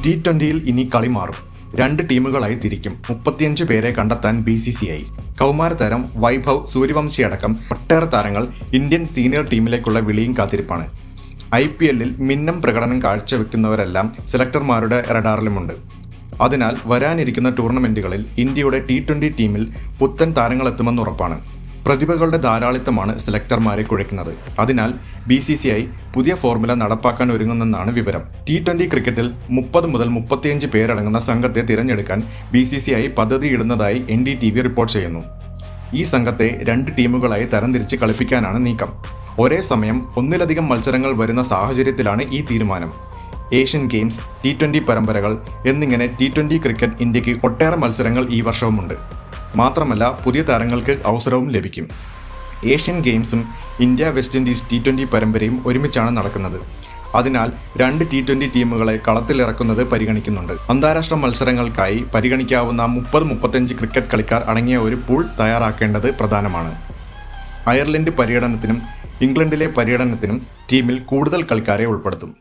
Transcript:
T20-യിൽ ഇനി കളി മാറും. 2 ടീമുകളായി തിരിക്കും. 35 പേരെ കണ്ടെത്താൻ BCCI. കൗമാരതാരം വൈഭവ് സൂര്യവംശിയടക്കം ഒട്ടേറെ താരങ്ങൾ ഇന്ത്യൻ സീനിയർ ടീമിലേക്കുള്ള വിളിയും കാത്തിരിപ്പാണ്. IPL-ൽ മിന്നം പ്രകടനം കാഴ്ചവെക്കുന്നവരെല്ലാം സെലക്ടർമാരുടെ റഡാറിലുമുണ്ട്. അതിനാൽ വരാനിരിക്കുന്ന ടൂർണമെന്റുകളിൽ ഇന്ത്യയുടെ T20 ടീമിൽ പുത്തൻ താരങ്ങളെത്തുമെന്ന് ഉറപ്പാണ്. പ്രതിഭകളുടെ ധാരാളിത്തമാണ് സെലക്ടർമാരെ കുഴയ്ക്കുന്നത്. അതിനാൽ BCCI പുതിയ ഫോർമുല നടപ്പാക്കാൻ ഒരുങ്ങുന്നെന്നാണ് വിവരം. T20 ക്രിക്കറ്റിൽ 30 മുതൽ 35 പേരടങ്ങുന്ന സംഘത്തെ തിരഞ്ഞെടുക്കാൻ BCCI പദ്ധതിയിടുന്നതായി NDTV റിപ്പോർട്ട് ചെയ്യുന്നു. ഈ സംഘത്തെ 2 ടീമുകളായി തരംതിരിച്ച് കളിപ്പിക്കാനാണ് നീക്കം. ഒരേ സമയം ഒന്നിലധികം മത്സരങ്ങൾ വരുന്ന സാഹചര്യത്തിലാണ് ഈ തീരുമാനം. ഏഷ്യൻ ഗെയിംസ്, T20 പരമ്പരകൾ എന്നിങ്ങനെ T20 ക്രിക്കറ്റ് ഇന്ത്യക്ക് ഒട്ടേറെ മത്സരങ്ങൾ ഈ വർഷവുമുണ്ട്. മാത്രമല്ല പുതിയ താരങ്ങൾക്ക് അവസരവും ലഭിക്കും. ഏഷ്യൻ ഗെയിംസും ഇന്ത്യ വെസ്റ്റ് ഇൻഡീസ് T20 പരമ്പരയും ഒരുമിച്ചാണ് നടക്കുന്നത്. അതിനാൽ 2 T20 ടീമുകളെ കളത്തിലിറക്കുന്നത് പരിഗണിക്കുന്നുണ്ട്. അന്താരാഷ്ട്ര മത്സരങ്ങൾക്കായി പരിഗണിക്കാവുന്ന 30-35 ക്രിക്കറ്റ് കളിക്കാർ അടങ്ങിയ ഒരു പൂൾ തയ്യാറാക്കേണ്ടത് പ്രധാനമാണ്. അയർലൻഡ് പര്യടനത്തിനും ഇംഗ്ലണ്ടിലെ പര്യടനത്തിനും ടീമിൽ കൂടുതൽ കളിക്കാരെ ഉൾപ്പെടുത്തും.